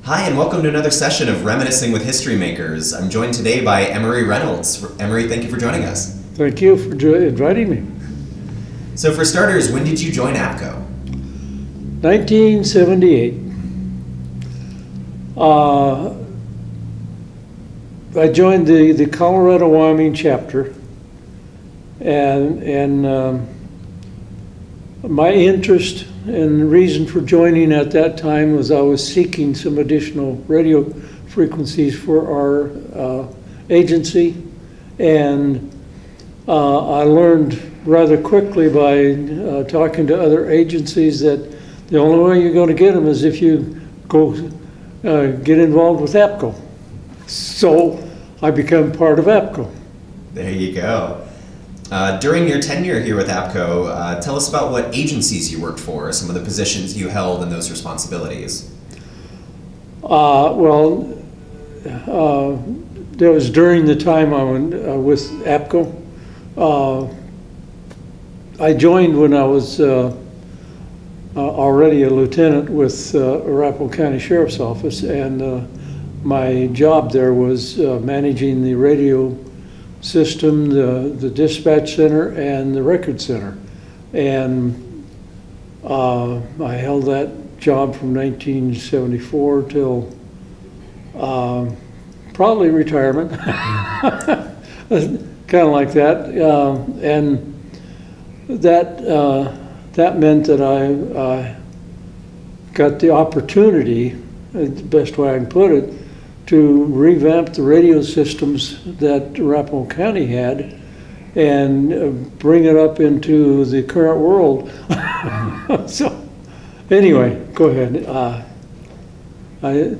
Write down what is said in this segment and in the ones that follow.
Hi, and welcome to another session of Reminiscing with History Makers. I'm joined today by Emery Reynolds. Emery, thank you for joining us. Thank you for inviting me. So for starters, when did you join APCO? 1978. I joined the Colorado, Wyoming chapter, and my interest and reason for joining at that time was I was seeking some additional radio frequencies for our agency, and I learned rather quickly by talking to other agencies that the only way you're going to get them is if you go get involved with APCO. So I became part of APCO. There you go. During your tenure here with APCO, tell us about what agencies you worked for, some of the positions you held and those responsibilities. That was during the time I went with APCO. I joined when I was already a lieutenant with Arapahoe County Sheriff's Office, and my job there was managing the radio system, the dispatch center, and the record center. And I held that job from 1974 till probably retirement, kind of like that. And that meant that I got the opportunity, the best way I can put it, to revamp the radio systems that Arapahoe County had and bring it up into the current world. So anyway, go ahead. I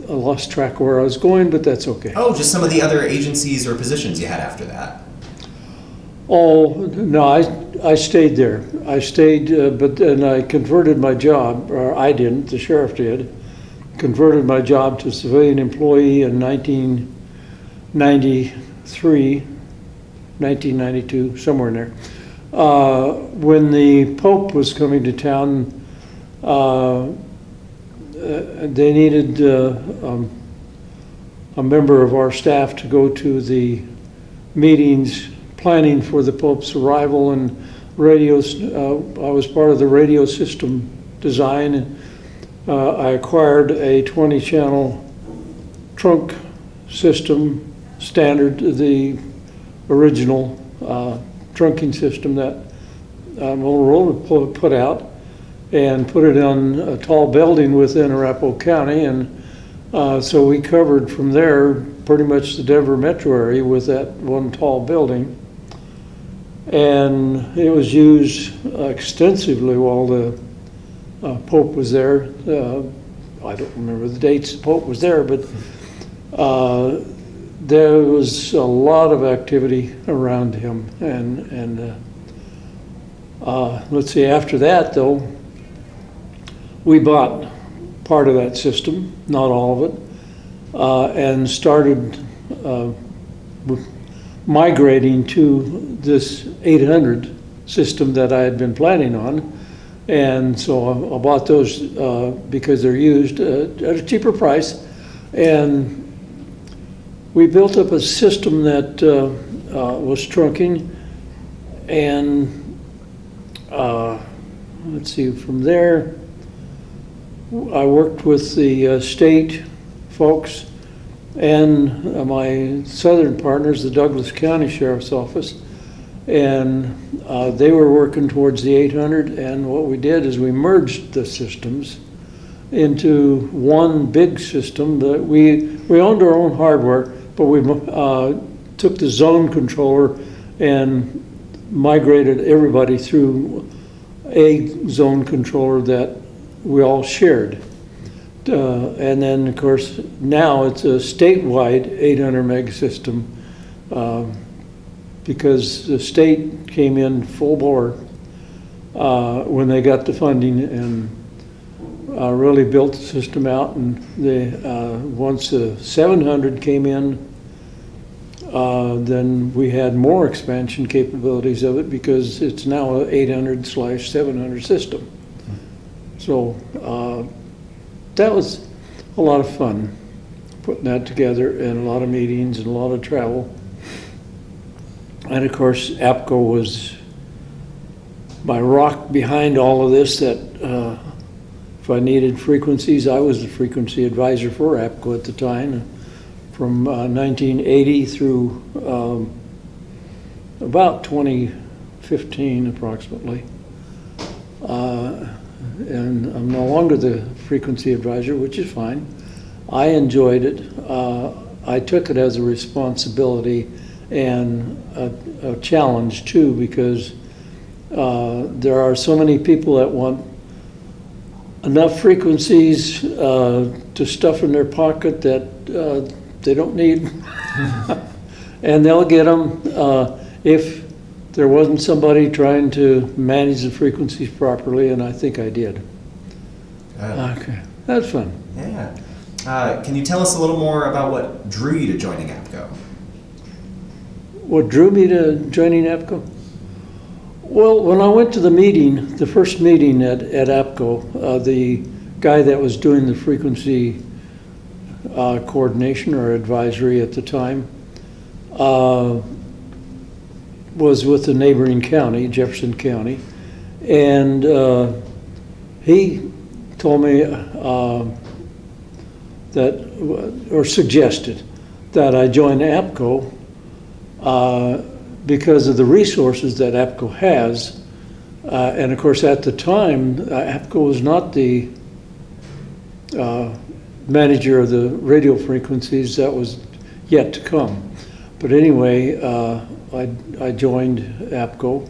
lost track of where I was going, but that's okay. Oh, just some of the other agencies or positions you had after that. Oh, no, I stayed there. I stayed, but then I converted my job, or I didn't, the sheriff did. Converted my job to civilian employee in 1993, 1992, somewhere in there. When the Pope was coming to town, they needed a member of our staff to go to the meetings planning for the Pope's arrival, and radios. I was part of the radio system design. I acquired a 20-channel trunk system, standard, the original trunking system that Motorola put out, and put it on a tall building within Arapahoe County. And so we covered from there pretty much the Denver metro area with that one tall building. And it was used extensively while the Pope was there. I don't remember the dates the Pope was there, but there was a lot of activity around him. And let's see, after that though, we bought part of that system, not all of it, and started migrating to this 800 system that I had been planning on. And so I bought those because they're used at a cheaper price. And we built up a system that was trunking. And let's see, from there, I worked with the state folks and my southern partners, the Douglas County Sheriff's Office. And they were working towards the 800, and what we did is we merged the systems into one big system. That we owned our own hardware, but we took the zone controller and migrated everybody through a zone controller that we all shared. And then, of course, now it's a statewide 800 meg system. Because the state came in full bore when they got the funding and really built the system out. And once the 700 came in, then we had more expansion capabilities of it because it's now an 800/700 system. So that was a lot of fun putting that together, and a lot of meetings and a lot of travel. And of course, APCO was my rock behind all of this, that if I needed frequencies, I was the frequency advisor for APCO at the time, from 1980 through about 2015 approximately. And I'm no longer the frequency advisor, which is fine. I enjoyed it. I took it as a responsibility and a challenge too, because there are so many people that want enough frequencies to stuff in their pocket that they don't need. And they'll get them if there wasn't somebody trying to manage the frequencies properly, and I think I did. Okay, that's fun. Yeah. Can you tell us a little more about what drew you to joining APCO? What drew me to joining APCO? Well, when I went to the meeting, the first meeting at APCO, the guy that was doing the frequency coordination or advisory at the time was with the neighboring county, Jefferson County, and he told me or suggested that I join APCO because of the resources that APCO has. And of course, at the time, APCO was not the manager of the radio frequencies. That was yet to come. But anyway, I joined APCO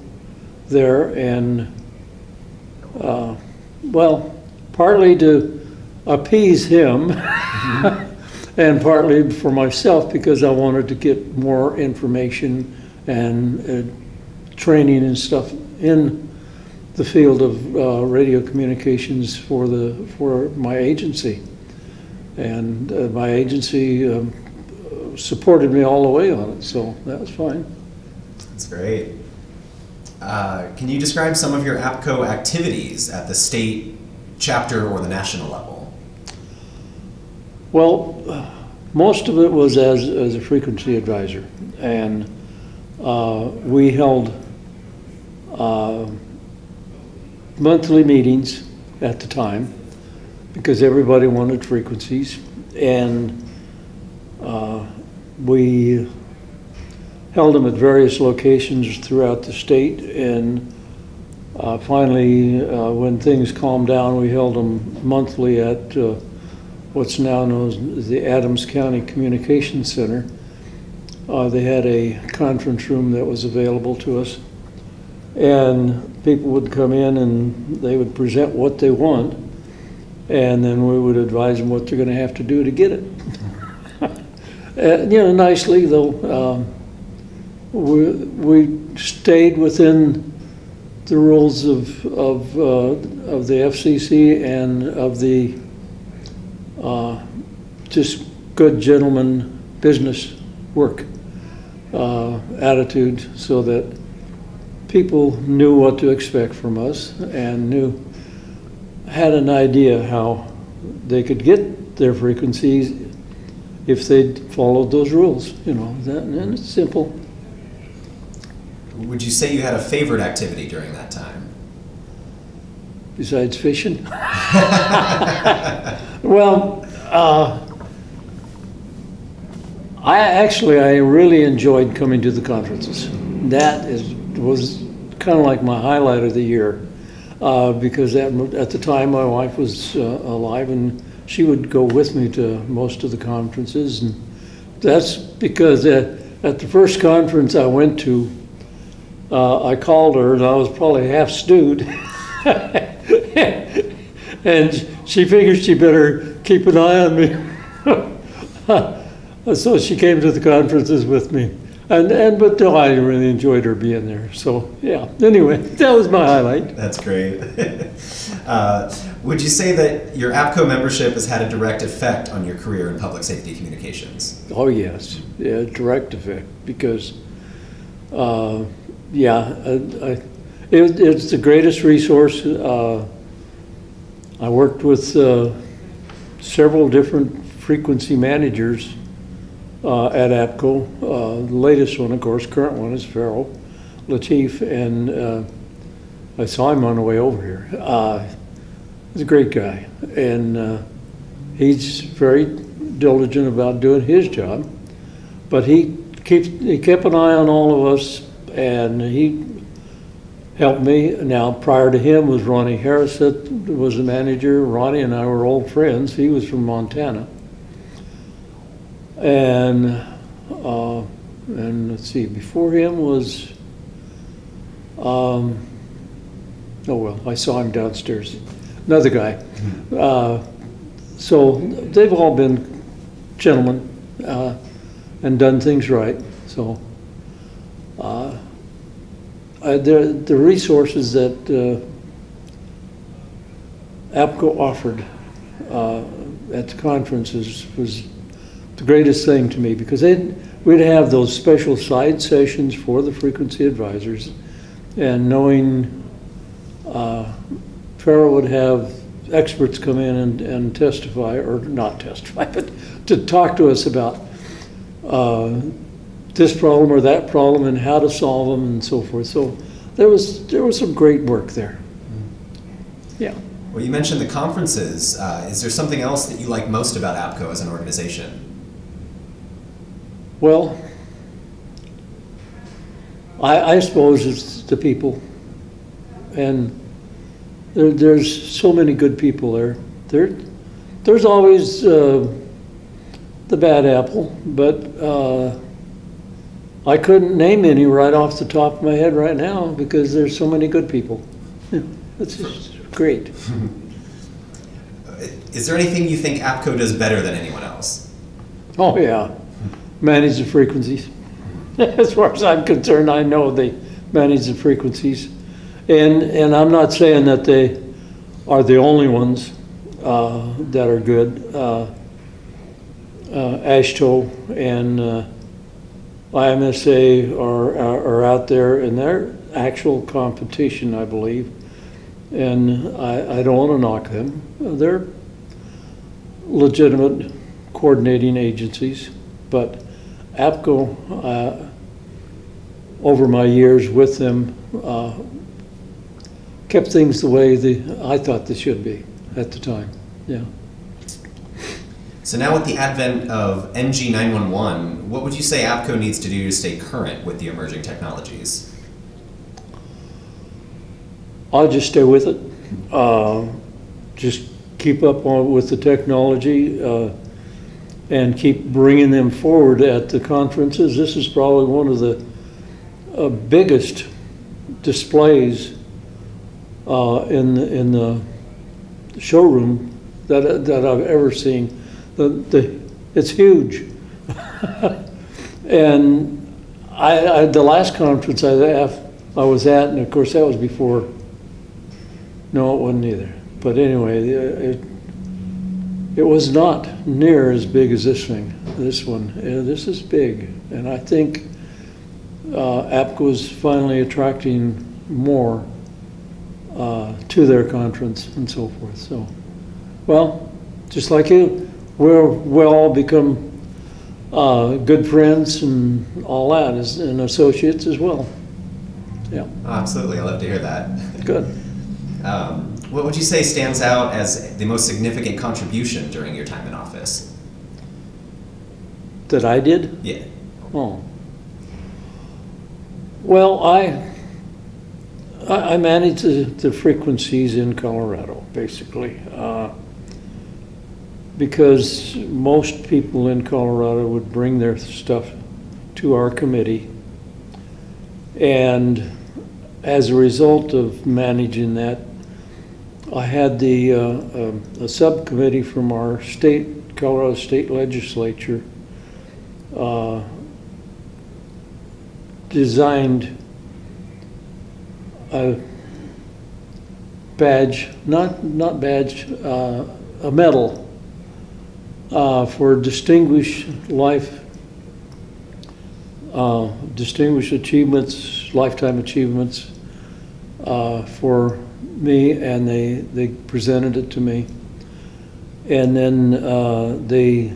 there, and well, partly to appease him and partly for myself, because I wanted to get more information and training and stuff in the field of radio communications for my agency. And my agency supported me all the way on it, so that was fine. That's great. Can you describe some of your APCO activities at the state, chapter, or the national level? Well, most of it was as a frequency advisor, and we held monthly meetings at the time because everybody wanted frequencies, and we held them at various locations throughout the state, and finally, when things calmed down, we held them monthly at what's now known as the Adams County Communications Center. They had a conference room that was available to us, and people would come in and they would present what they want, and then we would advise them what they're going to have to do to get it. You know, nicely though. We stayed within the rules of the FCC and of the just good gentleman business work attitude, so that people knew what to expect from us and had an idea how they could get their frequencies if they'd followed those rules, you know, and it's simple. Would you say you had a favorite activity during that time? Besides fishing? Well, I really enjoyed coming to the conferences. That was kind of like my highlight of the year, because at the time my wife was alive, and she would go with me to most of the conferences, and that's because at the first conference I went to, I called her, and I was probably half stewed. And she figured she better keep an eye on me. So she came to the conferences with me. But I really enjoyed her being there. So yeah, anyway, that was my highlight. That's great. Would you say that your APCO membership has had a direct effect on your career in public safety communications? Oh yes, yeah, direct effect, because it's the greatest resource. I worked with several different frequency managers at APCO. The latest one, of course, current one is Farrell Latif, and I saw him on the way over here. He's a great guy, and he's very diligent about doing his job, but he kept an eye on all of us, and he helped me. Now, prior to him was Ronnie Harris, that was the manager. Ronnie and I were old friends. He was from Montana. And let's see, before him was, oh well, I saw him downstairs, another guy. So they've all been gentlemen and done things right. So the resources that APCO offered at the conferences was the greatest thing to me, because we'd have those special side sessions for the frequency advisors, and knowing Farrell would have experts come in and testify, or not testify, but to talk to us about this problem or that problem and how to solve them and so forth. So there was some great work there. Yeah. Well, you mentioned the conferences. Is there something else that you like most about APCO as an organization? Well, I suppose it's the people, and there's so many good people there. There's always the bad apple, but I couldn't name any right off the top of my head right now, because there's so many good people. That's just great. Is there anything you think APCO does better than anyone else? Oh yeah, manage the frequencies. As far as I'm concerned, I know they manage the frequencies, and I'm not saying that they are the only ones that are good. ASHTO and IMSA are out there in their actual competition, I believe, and I don't want to knock them. They're legitimate coordinating agencies, but APCO, over my years with them, kept things the way I thought they should be at the time. Yeah. So now with the advent of NG911, what would you say APCO needs to do to stay current with the emerging technologies? I'll just stay with it. Just keep up with the technology and keep bringing them forward at the conferences. This is probably one of the biggest displays in the showroom that I've ever seen. It's huge. And the last conference I was at, and of course that was before, no, it wasn't either. But anyway, it was not near as big as this thing, this one. This is big, and I think APCO is finally attracting more to their conference and so forth. So, well, just like you, we'll all become good friends and all that, and associates as well. Yeah. Oh, absolutely, I love to hear that. Good. What would you say stands out as the most significant contribution during your time in office? That I did? Yeah. Oh. Well, I manage the frequencies in Colorado, basically, because most people in Colorado would bring their stuff to our committee, and as a result of managing that, I had a subcommittee from our Colorado State Legislature designed a badge, not badge, a medal for distinguished achievements, lifetime achievements for me, and they presented it to me. And then they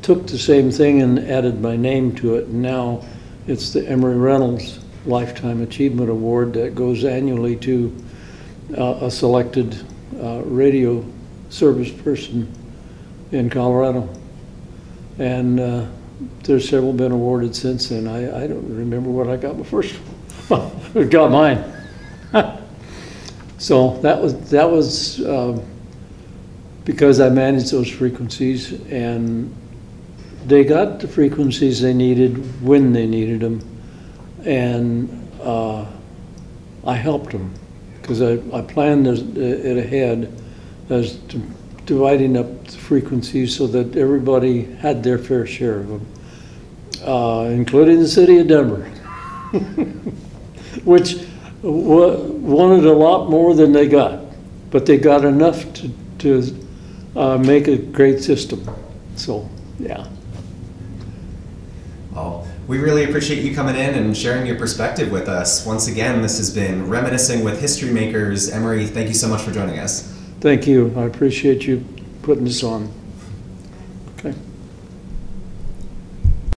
took the same thing and added my name to it. And now it's the Emery Reynolds Lifetime Achievement Award that goes annually to a selected radio service person in Colorado. And there's several been awarded since then. I don't remember what I got my first one. I got mine. So that was because I managed those frequencies, and they got the frequencies they needed when they needed them, and I helped them because I planned it ahead as to dividing up the frequencies so that everybody had their fair share of them, including the city of Denver, which wanted a lot more than they got, but they got enough to make a great system. So, yeah. Well, we really appreciate you coming in and sharing your perspective with us. Once again, this has been Reminiscing with History Makers. Emery, thank you so much for joining us. Thank you. I appreciate you putting this on. Okay.